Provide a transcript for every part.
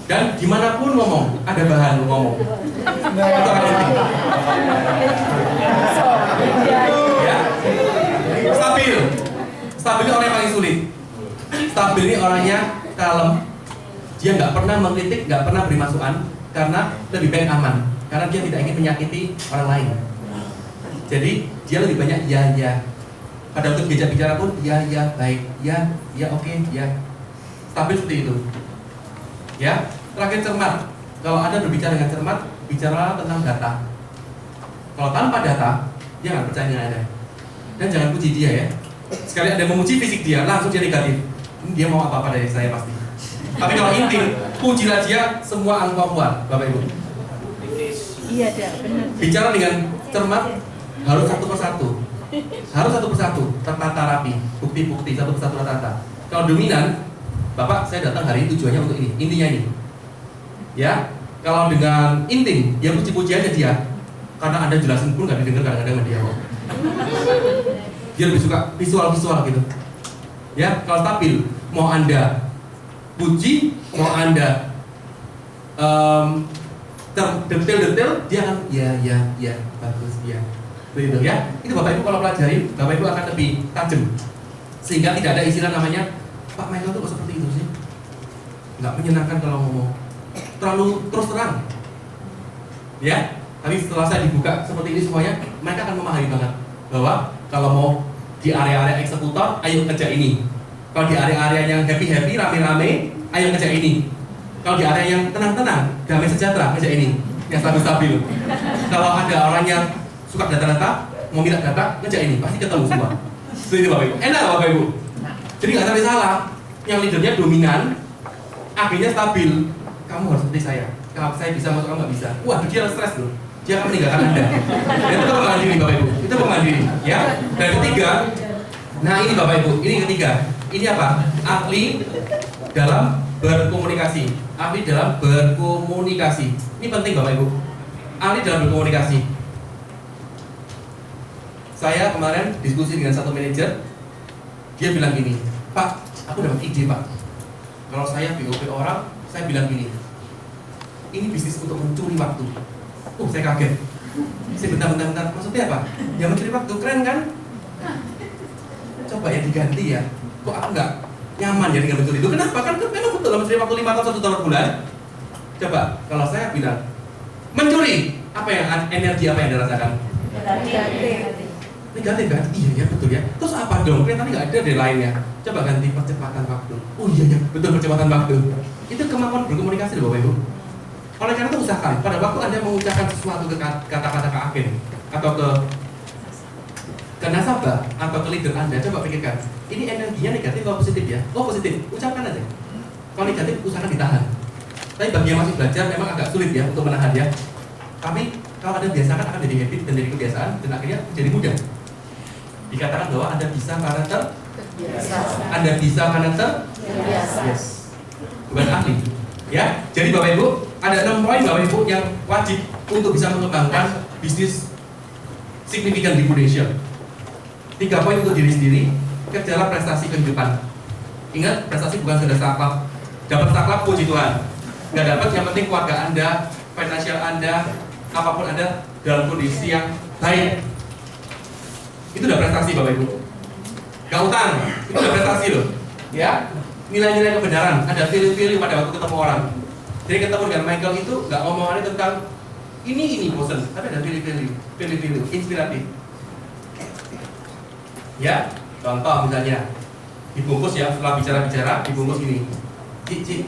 Dan dimanapun ngomong, ada bahan ngomong. Itu akan inti. Ya. Stabil. Stabil ini orang yang paling sulit. Stabil ini orangnya kalem. Dia nggak pernah mengkritik, nggak pernah beri masukan, karena lebih baik aman. Karena dia tidak ingin menyakiti orang lain. Jadi dia lebih banyak ya. Pada waktu diajak bicara pun ya baik, ya oke, ya. Stabil seperti itu. Ya, terakhir cermat. Kalau Anda berbicara dengan cermat, bicara tentang data. Kalau tanpa data, dia nggak percaya dengan Anda. Dan jangan puji dia ya. Sekali Anda memuji fisik dia, langsung dia negatif. Dia mau apa-apa dari saya pasti. Tapi kalau intim, pujilah dia semua angkuan, Bapak Ibu. Iya, benar. Bicara dengan cermat harus satu persatu. Harus satu persatu, tertata rapi, bukti-bukti satu persatu tertata. Kalau dominan, Bapak, saya datang hari ini tujuannya untuk ini, intinya ini. Ya, kalau dengan intim, dia puji-puji aja dia. Karena Anda jelasin pun nggak didengar kadang-kadang sama dia kok. Dia lebih suka visual-visual gitu. Ya, kalau stabil, mau Anda puji, mau Anda detail-detail, dia akan ya, bagus, ya. Begitu ya. Itu Bapak Ibu kalau pelajari, Bapak Ibu akan lebih tajam. Sehingga tidak ada istilah namanya Pak Michael tuh kok seperti itu sih? Nggak menyenangkan kalau ngomong. Terlalu terus terang. Ya, tapi setelah saya dibuka seperti ini semuanya, mereka akan memahami banget bahwa kalau mau di area-area eksekutor, ayo kerja ini. Kalau di area-area yang happy-happy, rame-rame, ayo kerja ini. Kalau di area yang tenang-tenang, damai sejahtera, kerja ini. Yang stabil-stabil. Kalau ada orang yang suka data-data, mau minta data, kerja ini. Pasti ketemu semua. Seperti itu Bapak Ibu. Enak Bapak Ibu. Jadi nggak sampai salah. Yang leadernya dominan, akhirnya stabil. Kamu harus seperti saya. Kalau saya bisa masuk, kamu nggak bisa. Wah, dia stres loh. Dia akan meninggalkan Anda. Itu pengembangan diri Bapak Ibu. Itu pengembangan diri. Ya. Dan ketiga, nah ini Bapak Ibu. Ini ketiga. Ini apa? Ahli dalam berkomunikasi. Ahli dalam berkomunikasi. Ini penting Bapak Ibu. Ahli dalam berkomunikasi. Saya kemarin diskusi dengan satu manajer. Dia bilang gini, Pak, aku dapat ide Pak. Kalau saya BOP orang, saya bilang gini, ini bisnis untuk mencuri waktu. Saya kaget. Saya bentar, maksudnya apa? Ya mencuri waktu, keren kan? Coba ya diganti ya. Kok aku nggak nyaman ya dengan mencuri itu? Kenapa? Kan memang betul mencuri waktu 5 tahun 1 tahun per bulan. Coba, kalau saya bilang mencuri, apa yang energi apa yang dirasakan? Negatif kan? Iya ya betul ya. Terus apa dong? Kelihatan nggak ada deh lainnya. Coba ganti percepatan waktu. Oh iya ya betul, percepatan waktu. Itu kemampuan berkomunikasi loh Bapak Ibu. Oleh karena itu usahakan pada waktu Anda mengucapkan sesuatu ke kata-kata ke agen atau ke nasabah atau ke leader Anda, coba pikirkan. Ini energinya negatif atau positif ya? Oh positif, ucapkan aja. Kalau negatif usahakan ditahan. Tapi bagi yang masih belajar memang agak sulit ya untuk menahan ya. Tapi kalau Anda biasakan akan jadi habit dan jadi kebiasaan dan akhirnya jadi mudah. Dikatakan bahwa Anda bisa karena terbiasa. Anda bisa karena terbiasa. Yes. Bukan ahli. Ya. Jadi Bapak Ibu, ada 6 poin Bapak Ibu yang wajib untuk bisa mengembangkan bisnis signifikan di Indonesia. 3 poin untuk diri sendiri, kejarlah prestasi kehidupan. Ingat, prestasi bukan sudah saklap. Dapat saklap puji Tuhan. Nggak dapat, yang penting keluarga Anda, finansial Anda, apapun Anda dalam kondisi yang baik. Itu udah prestasi Bapak Ibu. Gak utang, itu udah prestasi loh. Ya, nilai-nilai kebenaran, ada value-value pada waktu ketemu orang. Jadi ketemu dengan Michael itu gak ngomongannya tentang ini bosen, tapi ada value-value, inspiratif. Ya, contoh misalnya dibungkus ya, setelah bicara-bicara dibungkus ini. Cik,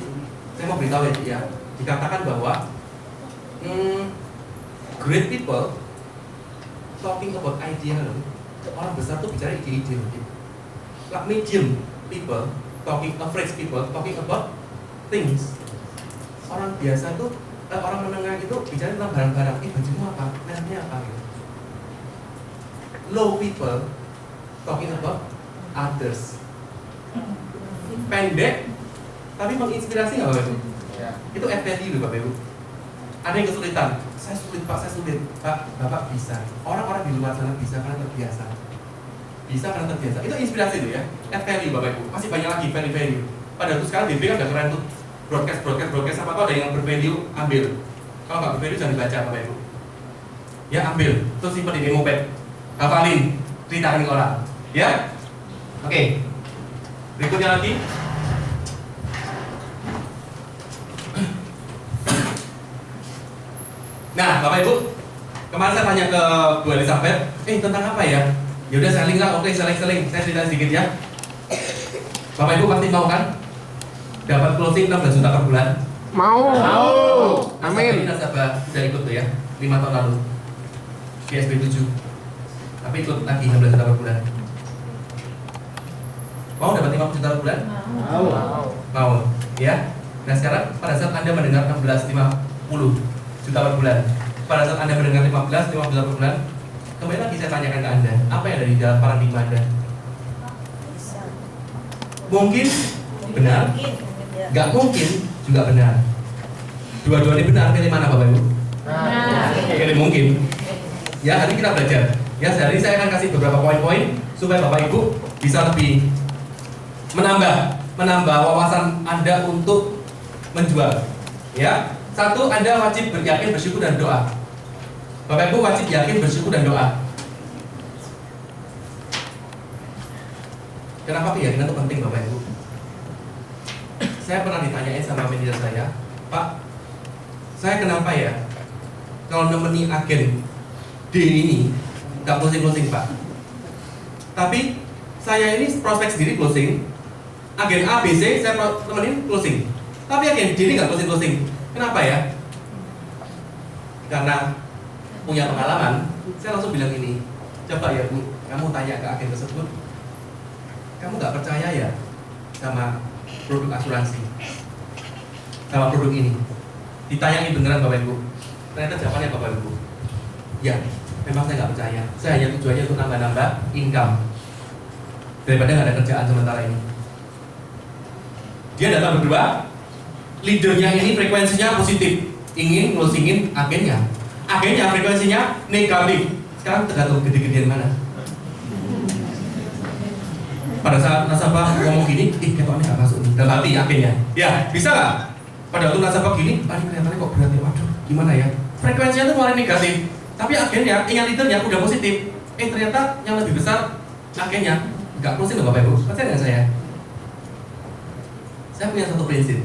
saya mau beritahu ya, dikatakan bahwa great people talking about idea loh. Orang besar tuh bicara ide-ide gitu. Like medium people talking, average people talking about things. Orang biasa tuh, orang menengah itu bicara tentang barang-barang. Bajumu apa? Mereknya apa gitu. Low people talking about others. Pendek, tapi menginspirasi nggak Bapak Ibu? Ya. Itu add value loh Bapak Ibu. Ada yang kesulitan. Saya sulit Pak, saya sulit. Pak, Bapak bisa. Orang-orang di luar sana bisa karena terbiasa. Bisa karena terbiasa. Itu inspirasi tuh ya. Add value Bapak Ibu. Masih banyak lagi value-value. Pada waktu sekarang DB kan udah keren tuh. broadcast apa ada yang bervalue, ambil. Kalau nggak bervalue jangan dibaca Bapak Ibu. Ya ambil, terus simpan di memo pad. Hafalin, ceritakan ke orang. Ya, oke. Berikutnya lagi. Nah, Bapak Ibu, kemarin saya tanya ke Bu Elizabeth, tentang apa ya? Ya udah selling lah, oke selling. Saya cerita sedikit ya. Bapak Ibu pasti mau kan? Dapat closing 16 juta per bulan? Mau. Amin. Nasabah sudah ikut tuh ya, 5 tahun lalu di SB7. Tapi ikut lagi 16 juta per bulan. Mau dapat 50 juta per bulan? Mau. Ya. Nah sekarang pada saat Anda mendengar 16, 50 juta per bulan, pada saat Anda mendengar 15 juta per bulan, kembali lagi saya tanyakan ke Anda, apa yang ada di dalam paradigma Anda? Mungkin benar, nggak mungkin juga benar. Dua-duanya benar, pilih mana Bapak Ibu? Pilih mungkin. Ya, hari kita belajar. Ya, hari ini saya akan kasih beberapa poin-poin supaya Bapak Ibu bisa lebih menambah wawasan Anda untuk menjual. Ya, satu, Anda wajib yakin, bersyukur dan doa. Bapak Ibu wajib yakin, bersyukur dan doa. Kenapa keyakinan itu penting Bapak Ibu? Saya pernah ditanyain sama manajer saya, Pak, saya kenapa ya kalau nemeni agen D ini nggak closing Pak? Tapi saya ini prospek sendiri closing, agen A, B, C saya temenin closing, tapi agen D ini nggak closing. Kenapa ya? Karena punya pengalaman, saya langsung bilang ini, coba ya Bu, kamu tanya ke agen tersebut, kamu nggak percaya ya sama produk asuransi, sama produk ini? Ditanyai beneran Bapak Ibu, ternyata jawabannya Bapak Ibu, ya memang saya nggak percaya, saya hanya tujuannya untuk nambah income daripada nggak ada kerjaan sementara ini. Dia datang berdua, leadernya ini frekuensinya positif, ingin closingin agennya frekuensinya negatif. Sekarang tergantung gede-gedean mana. Pada saat nasabah ngomong gini, ketoknya nggak masuk nih, dalam hati agennya, ya bisa nggak? Pada waktu nasabah gini, ini kelihatannya kok berat ya, waduh gimana ya? Frekuensinya tuh mulai negatif, tapi agennya, yang leadernya udah positif. Ternyata yang lebih besar agennya nggak closing loh Bapak Ibu. Percaya nggak saya? Saya punya satu prinsip.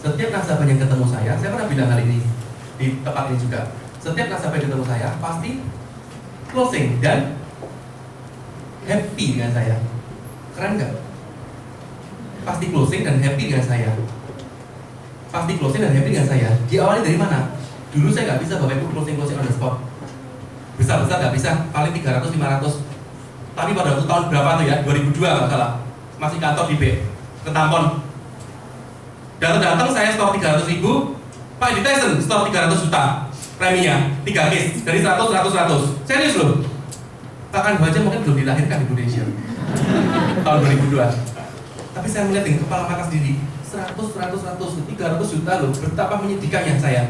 Setiap nasabah yang ketemu saya pernah bilang hal ini di tempat ini juga. Setiap nasabah yang ketemu saya pasti closing dan happy dengan saya. Keren nggak? Pasti closing dan happy dengan saya. Pasti closing dan happy dengan saya. Diawali dari mana? Dulu saya nggak bisa Bapak Ibu closing on the spot. Besar nggak bisa, paling 300-500. Tapi pada waktu tahun berapa tuh ya? 2002 nggak salah. Masih kantor di B, ke Tampon. Datang saya store 300.000, Pak di Tyson store 300 juta preminya, 3 case dari 100. Serius loh. Bahkan aja mungkin belum dilahirkan di Indonesia tahun 2002. Tapi saya melihat dengan kepala mata sendiri, 300 juta loh, betapa menyedihkannya saya.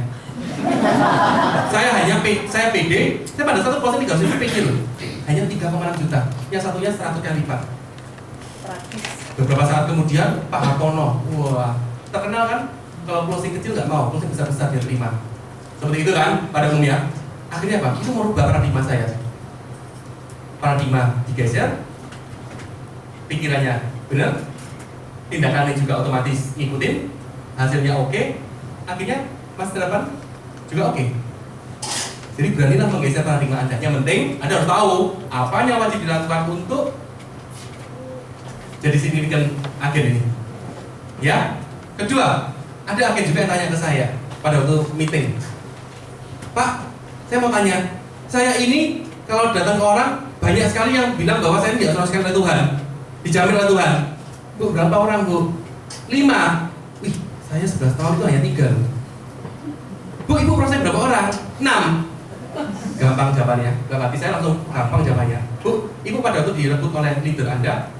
Saya PD, saya pada satu proses 300 juta PD loh, hanya 3,6 juta, yang satunya 100 kali lipat. Beberapa saat kemudian Pak Hartono, wah terkenal kan, kalau closing kecil nggak mau, closing besar dia terima. Seperti itu kan pada umumnya. Akhirnya apa? Itu merubah paradigma saya. Paradigma digeser, pikirannya benar, tindakannya juga otomatis ngikutin, hasilnya oke, akhirnya masa depan juga oke. Jadi beranilah menggeser paradigma Anda. Yang penting Anda harus tahu apa yang wajib dilakukan untuk jadi signifikan agen ini. Ya. Kedua, ada agen juga yang tanya ke saya pada waktu meeting, Pak, saya mau tanya, saya ini kalau datang ke orang banyak sekali yang bilang bahwa saya ini diasuransikan oleh Tuhan, dijamin oleh Tuhan. Bu, berapa orang Bu? 5. Wih, saya 11 tahun itu hanya 3 loh. Bu, Ibu proses berapa orang? 6. Gampang jawabannya, dalam hati saya langsung gampang jawabannya. Bu, Ibu pada waktu direkrut oleh leader Anda,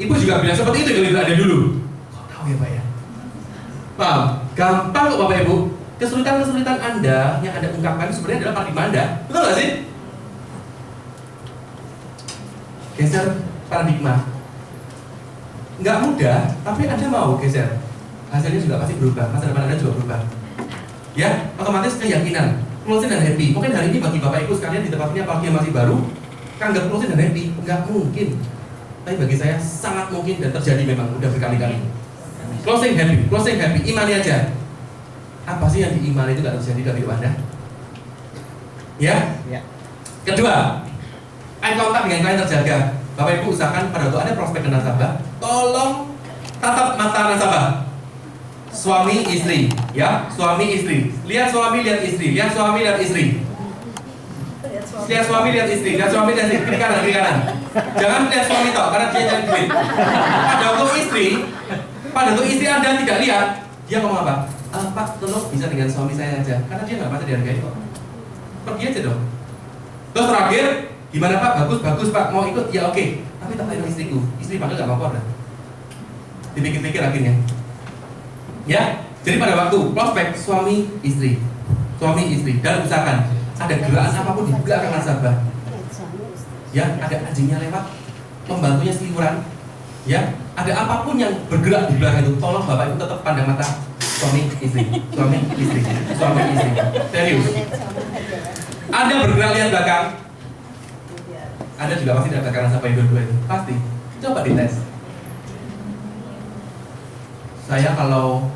Ibu juga bilang seperti itu ke leader Anda dulu. Kok tahu ya Pak ya? Paham? Gampang kok Bapak Ibu. Kesulitan-kesulitan Anda yang Anda ungkapkan sebenarnya adalah paradigma Anda. Betul nggak sih? Geser paradigma. Nggak mudah, tapi Anda mau geser. hasilnya juga pasti berubah, masa depan Anda juga berubah. Ya, otomatis keyakinan, closing dan happy. Mungkin hari ini bagi Bapak Ibu sekalian di tempat ini apalagi yang masih baru, kan nggak closing dan happy, nggak mungkin. Tapi bagi saya sangat mungkin dan terjadi memang udah berkali-kali. Closing happy, imani aja. Apa sih yang diimani itu nggak terjadi dari Anda? Ya? Ya. Kedua, eye contact dengan klien terjaga. Bapak Ibu usahakan pada waktu ada prospek dan nasabah, tolong tatap mata nasabah. Suami istri, ya, suami istri. Lihat suami, lihat istri, lihat suami, lihat istri. Lihat suami, lihat istri, lihat suami, lihat istri. Kiri kanan, kiri kanan. Jangan lihat suami toh, karena dia cari duit. Pada waktu istri Anda tidak lihat, dia ngomong apa? Pak, tolong bisa dengan suami saya aja, karena dia nggak pasti dihargai kok. Pergi aja dong. Terus terakhir, gimana Pak? Bagus Pak, mau ikut? Ya oke. Tapi tak tanya istriku, istri panggil nggak mau dah. Dipikir-pikir akhirnya. Ya, jadi pada waktu prospek suami istri, dan usahakan ada gerakan apapun di belakang nasabah. Ya, ada anjingnya lewat, pembantunya seliburan. Ya, ada apapun yang bergerak di belakang itu, tolong Bapak Ibu tetap pandang mata suami istri. Serius. Anda bergerak lihat belakang, Anda juga pasti tidak akan nasabah yang berdua itu, pasti. Coba dites. Saya kalau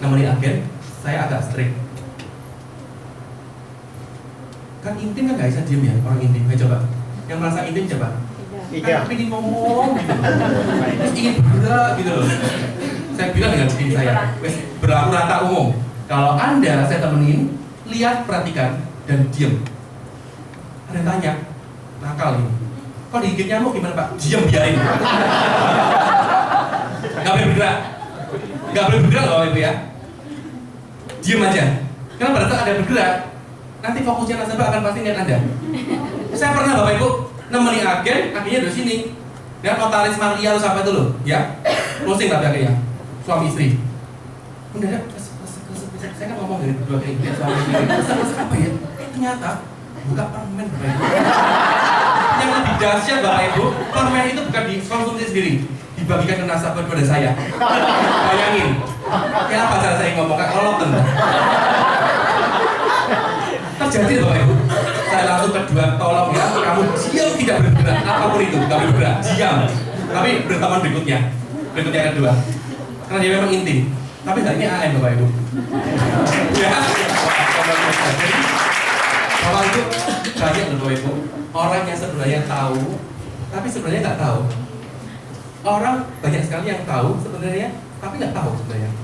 namanya agen, saya agak strict. Kan intim kan nggak bisa diem ya, orang intim. Ayo coba. Yang merasa intim coba. Kan ingin ngomong gitu. Terus ingin bergerak gitu loh. Saya bilang dengan diri saya, berlaku rata umum. Kalau Anda saya temenin, lihat, perhatikan, dan diem. Ada yang tanya, nakal ini. Kok digigit nyamuk gimana Pak? Diem, biarin. Gak boleh bergerak. Gak boleh bergerak loh Ibu ya. Diem aja. Karena pada saat ada bergerak, nanti fokusnya nasabah akan pasti lihat Anda. Saya pernah Bapak Ibu nemeni agen, akhirnya dari sini. Ya, notaris Maria atau sampai itu loh, ya. Closing tapi akhirnya suami istri. Mendadak, saya kan ngomong dari berdua kayak gitu, suami istri. Terus apa ya? Ternyata buka permen Bapak Ibu. Yang lebih dahsyat Bapak Ibu, permen itu bukan dikonsumsi sendiri, dibagikan ke nasabah kepada saya. Bayangin, kenapa cara saya ngomong kayak kolot tentu. Terjadi Bapak Ibu. Saya langsung kedua, tolong ya, kamu diam tidak bergerak, apapun itu, tidak bergerak, diam. Tapi berteman berikutnya kedua. Karena dia memang intim. Tapi hari ini AM Bapak Ibu. Ya. Bapak Ibu banyak loh Bapak Ibu. Orang yang sebenarnya tahu, tapi sebenarnya nggak tahu. Orang banyak sekali yang tahu sebenarnya, tapi nggak tahu sebenarnya.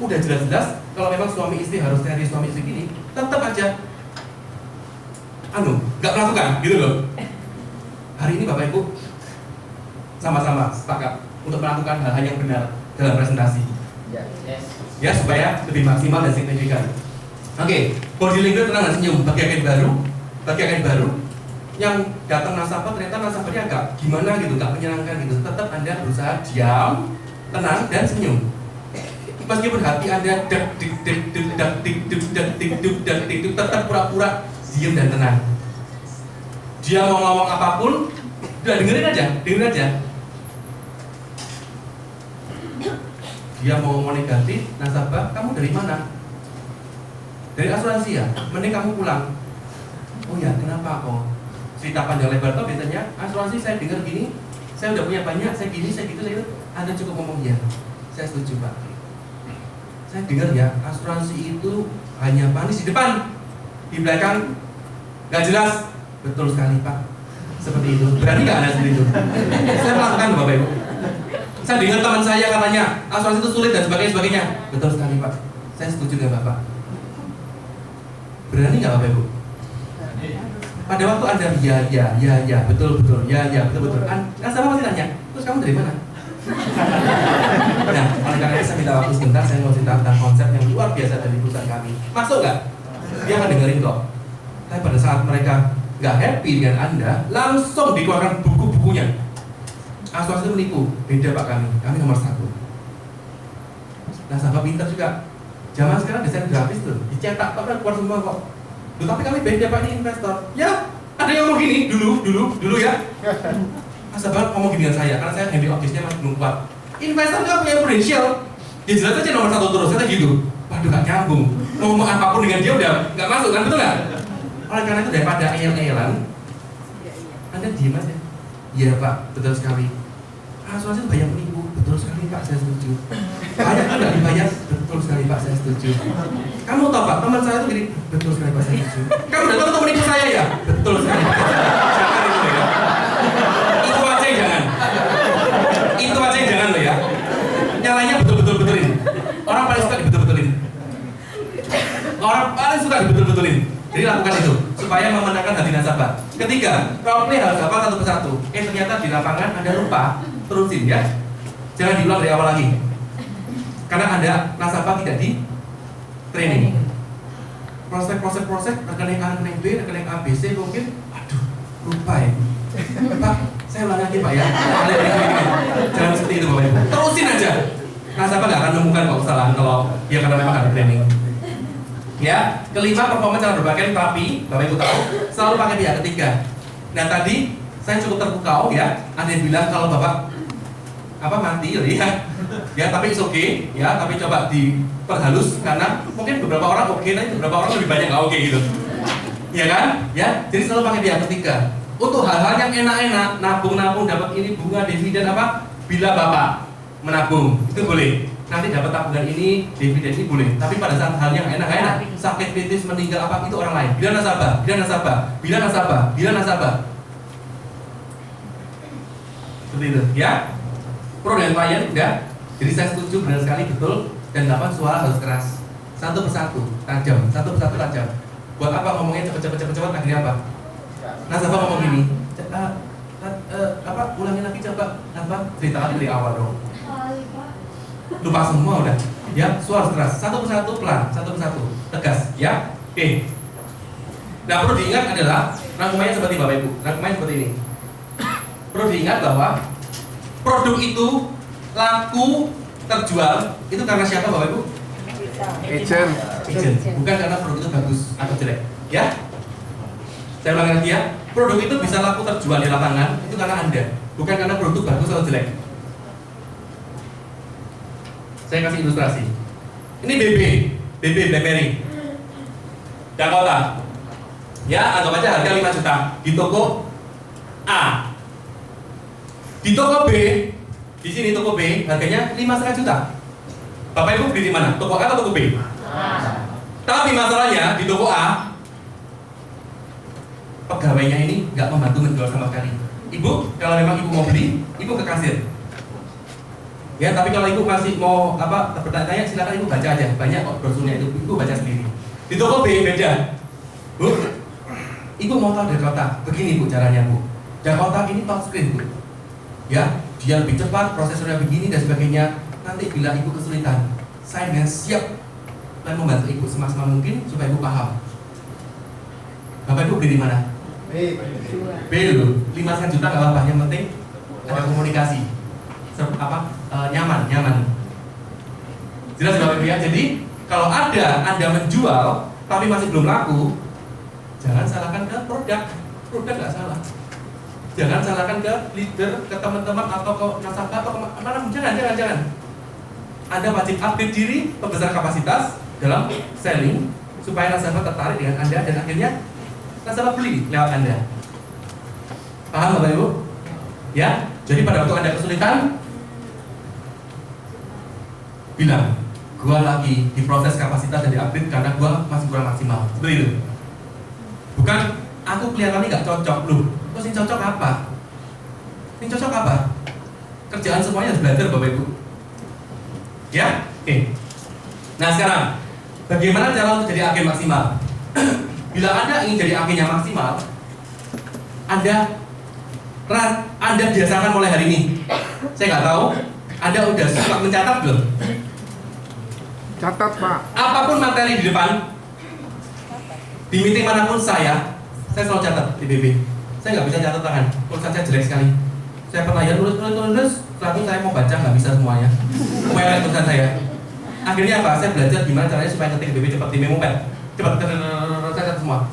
Udah jelas-jelas kalau memang suami istri harus cari suami istri gini, tetap aja nggak melakukan, gitu loh. Hari ini Bapak Ibu sama-sama sepakat untuk melakukan hal-hal yang benar dalam presentasi. Ya, supaya lebih maksimal dan signifikan. Oke, body language tenang dan senyum. Bagi agen baru yang datang nasabah, ternyata nasabahnya agak gimana gitu, nggak menyenangkan gitu. Tetap Anda berusaha diam, tenang dan senyum. Meskipun hati Anda tetap pura-pura diam dan tenang. Dia mau ngomong apapun, udah dengerin aja. Dia mau ngomong negatif, nasabah, kamu dari mana? Dari asuransi ya? Mending kamu pulang. Oh ya, kenapa kok? Cerita panjang lebar tuh biasanya, asuransi saya dengar gini, saya udah punya banyak, saya gini, saya gitu. Anda cukup ngomong ya, saya setuju Pak. Saya dengar ya, asuransi itu hanya manis di depan, di belakang nggak jelas. Betul sekali Pak, seperti itu. Berani nggak Anda seperti itu? Saya melakukan Bapak Ibu. Saya dengar teman saya katanya asuransi itu sulit dan sebagainya. Betul sekali Pak, saya setuju dengan Bapak. Berani nggak Bapak Ibu? Pada waktu Anda ya betul nasabah masih tanya, terus kamu dari mana? Nah, oleh karena itu saya minta waktu sebentar, saya mau cerita tentang konsep yang luar biasa dari perusahaan kami. Masuk nggak? Dia akan dengerin kok. Tapi pada saat mereka nggak happy dengan Anda, langsung dikeluarkan buku-bukunya. Asuransi itu menipu, beda Pak kami nomor 1. Nasabah pintar juga. Zaman sekarang desain grafis tuh, dicetak kok keluar semua kok. Loh, tapi kami beda Pak, ini investor. Ya, ada yang ngomong gini dulu ya. Nasabah ngomong gini dengan saya, karena saya handle objeknya masih belum kuat. Investor nggak punya prudential, Ya jelas aja nomor 1 terus, kata gitu. Waduh gak nyambung. Ngomong apapun dengan dia udah gak masuk kan, betul gak? Oleh karena itu daripada ayel-ayelan, Anda diem aja. Iya Pak, betul sekali. Asuransi itu banyak menipu, betul sekali Pak, saya setuju. Banyak kan gak dibayar, betul sekali Pak, saya setuju. Kamu tahu Pak, teman saya itu gini, betul sekali Pak, saya setuju. Kamu udah tahu itu menipu saya ya? Betul sekali Pak. Jangan itu ya. Itu aja yang jangan. Itu aja yang jangan loh ya. Nyalanya betul-betulin. Orang paling suka dibetul-betulin. Orang paling suka dibetul-betulin. Jadi lakukan itu supaya memenangkan hati nasabah. Ketiga, role play harus hafal satu persatu. Ternyata di lapangan Anda lupa, terusin ya. Jangan diulang dari awal lagi. Karena Anda nasabah tidak di training. Proses rekening A, rekening B, rekening ABC mungkin, aduh, lupa ya. Pak, saya ulang lagi Pak ya. Jangan seperti itu Bapak Ibu. Terusin aja. Nasabah nggak akan menemukan kok kesalahan kalau dia karena memang ada training. Ya, kelima performa cara berpakaian, tapi Bapak Ibu tahu selalu pakai pihak ketiga. Nah tadi saya cukup terpukau ya. Ada yang bilang kalau Bapak mati ya, tapi it's okay ya, tapi coba diperhalus karena mungkin beberapa orang oke, tapi beberapa orang lebih banyak nggak oke gitu. Ya kan? Ya, jadi selalu pakai pihak ketiga. Untuk hal-hal yang enak-enak, nabung-nabung dapat ini bunga dividen apa? Bila Bapak menabung itu boleh. Nanti dapat tabungan ini, dividen ini boleh. Tapi pada saat hal yang enak-enak, sakit kritis, meninggal apa itu orang lain. Bila nasabah. Seperti itu, ya. Pro dan klien udah. Jadi saya setuju benar sekali betul dan 8 suara harus keras. Satu persatu tajam. Buat apa ngomongnya cepet akhirnya apa? Nasabah ngomong gini, ulangin lagi coba ceritakan dari awal dong. Lupa semua udah. Ya, suara keras. Satu persatu pelan, satu persatu tegas. Ya, oke. Nah perlu diingat adalah rangkumannya seperti Bapak Ibu. Rangkumannya seperti ini. Perlu diingat bahwa produk itu laku terjual itu karena siapa Bapak Ibu? Agent. Bukan karena produk itu bagus atau jelek. Ya. Saya ulangi lagi ya. Produk itu bisa laku terjual di lapangan itu karena Anda, bukan karena produk bagus atau jelek. Saya kasih ilustrasi. Ini BB BlackBerry Dakota. Ya, anggap aja harga 5 juta di toko A. Di toko B, di sini toko B harganya 5,5 juta. Bapak Ibu beli di mana? Toko A atau toko B? Tapi masalahnya di toko A pegawainya ini nggak membantu menjual sama sekali. Ibu, kalau memang ibu mau beli, ibu ke kasir. Ya, tapi kalau ibu masih mau bertanya, silakan ibu baca aja. Banyak kok brosurnya itu, ibu baca sendiri. Di toko B beda. Bu, ibu mau tahu Dakota? Begini Bu caranya Bu. Dakota ini touchscreen Bu. Ya, dia lebih cepat, prosesornya begini dan sebagainya. Nanti bila ibu kesulitan, saya dengan siap dan membantu ibu semaksimal mungkin supaya ibu paham. Bapak Ibu beli di mana? B dulu. 5 juta nggak apa-apa, yang penting ada komunikasi. Nyaman. Jelas Bapak Ibu ya. Jadi kalau Anda menjual tapi masih belum laku, jangan salahkan ke produk nggak salah. Jangan salahkan ke leader, ke teman-teman atau ke nasabah atau kemana. Jangan. Anda wajib update diri, membesar kapasitas dalam selling supaya nasabah tertarik dengan Anda dan akhirnya nasabah beli lewat Anda. Paham Bapak Ibu? Ya. Jadi pada waktu Anda kesulitan, bilang, gua lagi diproses kapasitas dan diupdate karena gua masih kurang maksimal. Seperti itu. Bukan aku kelihatannya nggak cocok loh. Terus yang cocok apa? Yang cocok apa? Kerjaan semuanya harus belajar Bapak Ibu. Ya? Oke. Nah sekarang, bagaimana cara untuk jadi agen maksimal? Bila Anda ingin jadi agennya maksimal, Anda biasakan mulai hari ini. Saya nggak tahu, Anda udah suka mencatat belum? Catat Pak. Apapun materi di depan, di meeting manapun saya selalu catat di BB. Saya nggak bisa catat tangan, tulisan saya jelek sekali. Saya pernah ya tulis, setelah itu saya mau baca nggak bisa semuanya. Melek tulisan saya. Akhirnya apa? Saya belajar gimana caranya supaya ketik BB cepat di memo pad. Cepat, saya catat semua.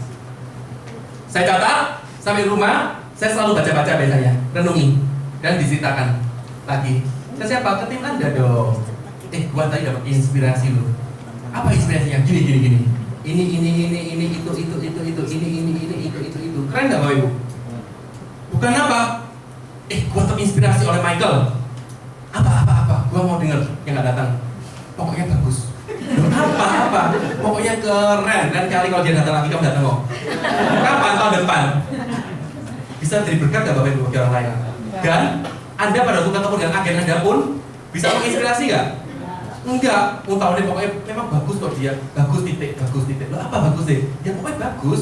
Saya catat sampai rumah, saya selalu baca-baca biasanya, renungi dan diceritakan lagi. Saya siapa? Ke tim Anda dong. gua tadi dapat inspirasi loh. Apa inspirasinya? Gini. Ini, itu, itu. Keren nggak Bapak Ibu? Bukan apa? Gua terinspirasi oleh Michael. Apa? Gua mau denger yang nggak datang. Pokoknya bagus. Apa? Pokoknya keren. Dan kali kalau dia datang lagi kamu datang kok. Kapan? Tahun depan. Bisa jadi berkat nggak Bapak Ibu bagi orang lain? Dan Anda pada waktu ketemu dengan agen Anda pun bisa menginspirasi nggak? Enggak, mau tahu deh pokoknya memang bagus kok dia, bagus titik. Loh, apa bagus deh? Ya pokoknya bagus.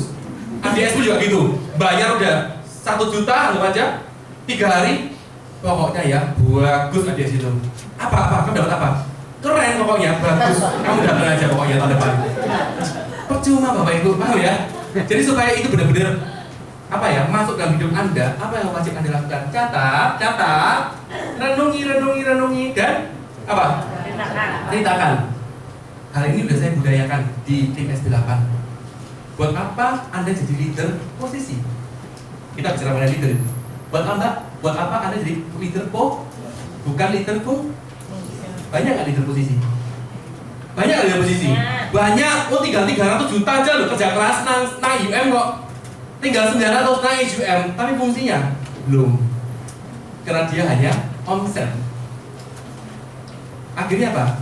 ADS pun juga gitu, bayar udah 1 juta anggap aja 3 hari, pokoknya ya bagus ADS itu. Apa? Kamu dapat apa? Keren pokoknya, bagus. Kamu datang aja pokoknya tahun depan. Percuma Bapak Ibu, paham ya? Jadi supaya itu benar-benar masuk dalam hidup Anda, apa yang wajib Anda lakukan? Catat, renungi dan apa? Ceritakan. Hal ini sudah saya budayakan di tim SD8. Buat apa Anda jadi leader posisi? Kita bicara mengenai leader. Buat apa Anda jadi leader bukan leader Banyak nggak leader posisi? Banyak leader posisi? Banyak. Tinggal 300 juta aja loh kerja keras naik UM kok. Tinggal 900 naik UM, tapi fungsinya belum. Karena dia hanya omset. Akhirnya apa?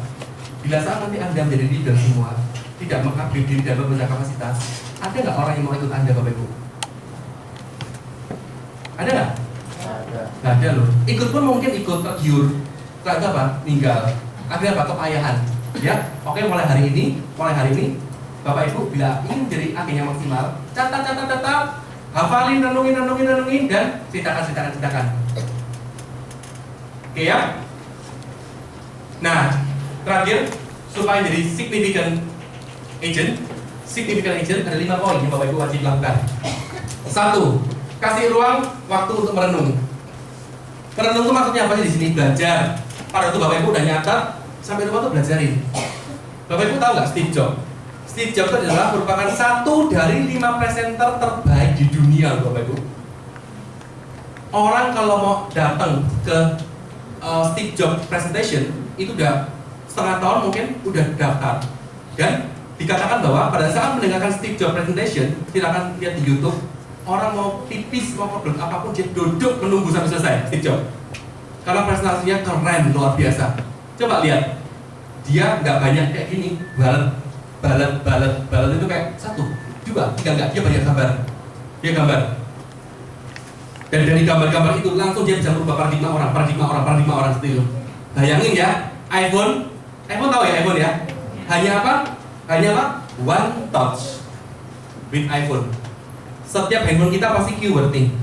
Bila saat nanti Anda menjadi leader semua, tidak mengupgrade diri dan mempunyai kapasitas, ada nggak orang yang mau ikut Anda Bapak Ibu? Ada nggak? Nggak ada loh. Ikut pun mungkin ikut tergiur, terus apa? Meninggal. Akhirnya apa? Kepayahan. Ya, oke mulai hari ini Bapak Ibu bila ingin jadi agen yang maksimal, catat, hafalin, renungin dan ceritakan. Oke ya? Nah, terakhir supaya jadi significant agent ada 5 poin yang Bapak Ibu wajib lakukan. 1. Kasih ruang waktu untuk merenung. Merenung itu maksudnya apa sih di sini? Belajar. Pada waktu Bapak Ibu udah nyatat, sampai rumah tuh belajarin. Bapak Ibu tahu nggak Steve Jobs? Steve Jobs itu adalah merupakan 1 dari 5 presenter terbaik di dunia, Bapak Ibu. Orang kalau mau datang ke Steve Jobs presentation itu udah setengah tahun mungkin udah daftar. Dan dikatakan bahwa pada saat mendengarkan Steve Jobs presentation, silakan lihat di YouTube. Orang mau pipis, mau problem apapun dia duduk menunggu sampai selesai Steve Jobs. Karena presentasinya keren luar biasa. Coba lihat, dia nggak banyak kayak gini, balet itu kayak 1, 2, 3 enggak, dia banyak gambar. Dia gambar. Dan dari gambar-gambar itu langsung dia bisa merubah paradigma orang seperti itu. Bayangin ya, iPhone tahu ya iPhone ya? Hanya apa? One touch with iPhone. Setiap handphone kita pasti keyword ini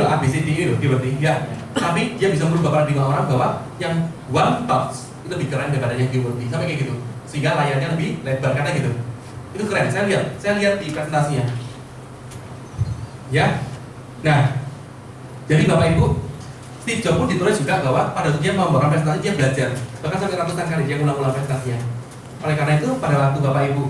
loh, ABCD ini loh, keyword ya. Tapi dia bisa merubah paradigma orang bahwa yang one touch itu lebih keren daripada yang keyword sampai kayak gitu. Sehingga layarnya lebih lebar kata gitu. Itu keren. Saya lihat di presentasinya. Ya. Nah, jadi Bapak Ibu, Steve Jobs pun ditulis juga bahwa pada waktu dia membawakan presentasi dia belajar. Bahkan sampai ratusan kali dia ulang-ulang presentasinya. Oleh karena itu pada waktu Bapak Ibu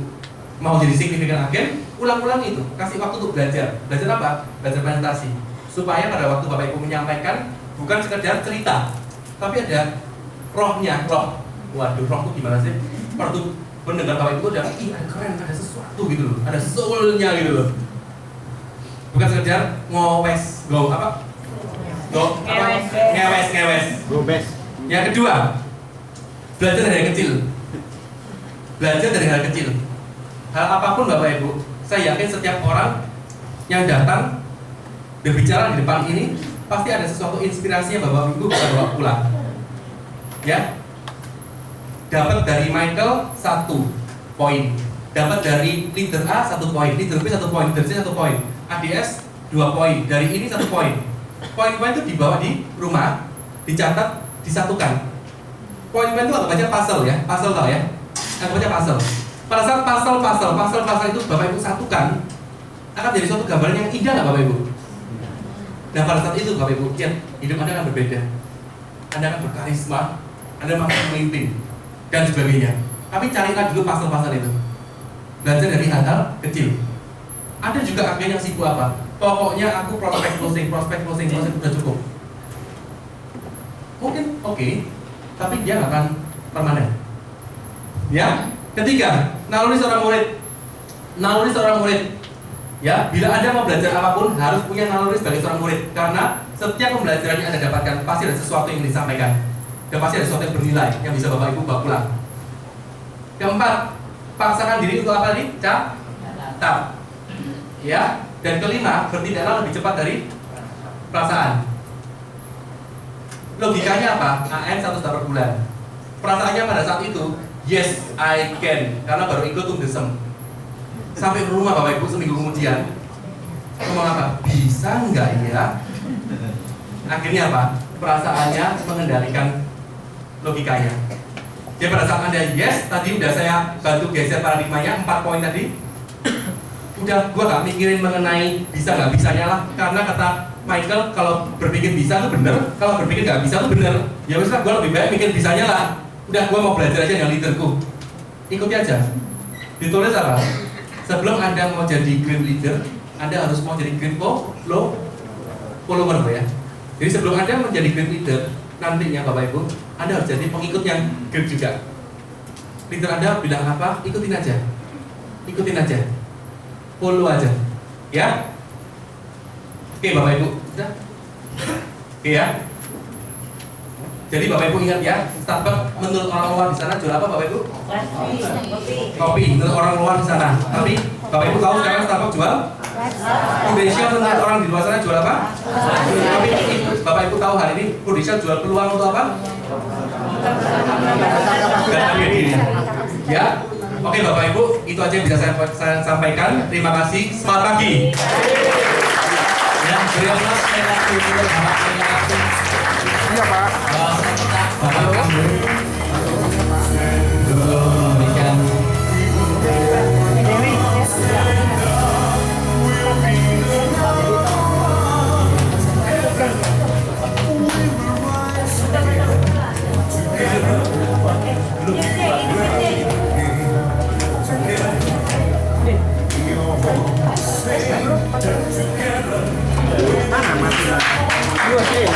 mau jadi significant agen, ulang-ulang itu, kasih waktu untuk belajar. Belajar apa? Belajar presentasi. Supaya pada waktu Bapak Ibu menyampaikan bukan sekedar cerita, tapi ada rohnya, roh. Waduh, roh itu gimana sih? Waktu mendengar Bapak Ibu udah, ada keren, ada sesuatu gitu loh, ada soulnya gitu loh. Bukan sekedar ngewes. Yang kedua, belajar dari kecil. Hal apapun Bapak Ibu, saya yakin setiap orang yang datang berbicara di depan ini pasti ada sesuatu inspirasi yang Bapak Ibu bisa bawa pulang. Ya, dapat dari Michael 1 poin, dapat dari leader A 1 poin, leader B 1 poin, leader C 1 poin, ADS 2 poin, dari ini 1 poin. Poin-poin itu dibawa di rumah, dicatat, disatukan. Poin-poin itu anggap aja puzzle ya, puzzle tau ya, anggap aja puzzle. Pada saat puzzle itu Bapak Ibu satukan, akan jadi suatu gambaran yang indah nggak Bapak Ibu? Nah pada saat itu Bapak Ibu, lihat hidup Anda akan berbeda. Anda akan berkarisma, Anda mampu memimpin, dan sebagainya. Tapi carilah dulu puzzle itu. Belajar dari hal-hal kecil. Ada juga agen yang sibuk apa? Pokoknya aku prospek closing udah cukup. Mungkin oke, tapi dia nggak akan permanen. Ya. Ketiga, naluri seorang murid. Naluri seorang murid. Ya, bila Anda mau belajar apapun harus punya naluri sebagai seorang murid, karena setiap pembelajaran yang Anda dapatkan pasti ada sesuatu yang disampaikan dan pasti ada sesuatu yang bernilai yang bisa Bapak Ibu bawa pulang. Keempat, paksakan diri untuk apa nih? Catat. Ya, dan kelima, bertindaklah lebih cepat dari perasaan. Logikanya apa? AN 1 per bulan. Perasaannya pada saat itu, yes, I can, karena baru ikut desem. Sampai ke rumah Bapak Ibu seminggu kemudian, ngomong apa? Bisa nggak ya? Akhirnya apa? Perasaannya mengendalikan logikanya. Jadi pada saat Anda yes, tadi udah saya bantu geser paradigmanya 4 poin tadi. Udah, gua gak mikirin mengenai bisa nggak bisanya lah, karena kata Michael kalau berpikir bisa tuh bener, kalau berpikir nggak bisa tuh bener. Ya wes lah, gua lebih baik mikir bisanya lah. Udah, gua mau belajar aja dengan leaderku. Ikuti aja. Ditulis apa? Sebelum Anda mau jadi great leader, Anda harus mau jadi great follower ya. Jadi sebelum Anda menjadi great leader, nantinya Bapak Ibu, Anda harus jadi pengikut yang great juga. Leader Anda bilang apa? Ikutin aja. Ikutin aja. Follow aja. Ya? Oke Bapak Ibu, sudah? Oke ya? Jadi Bapak Ibu ingat ya, Starbucks menurut orang luar di sana jual apa Bapak Ibu? Kopi. Menurut orang luar di sana. Tapi Bapak Ibu tahu sekarang Starbucks jual? Indonesia menurut orang di luar sana jual apa? Tapi Bapak Ibu tahu hari ini Indonesia jual peluang untuk apa? Ya. Oke Bapak Ibu, itu aja yang bisa saya sampaikan. Terima kasih. Selamat pagi. Ya, terima kasih Bapak. Iya Pak. Bapak memberikan Mana mati? Dua sih.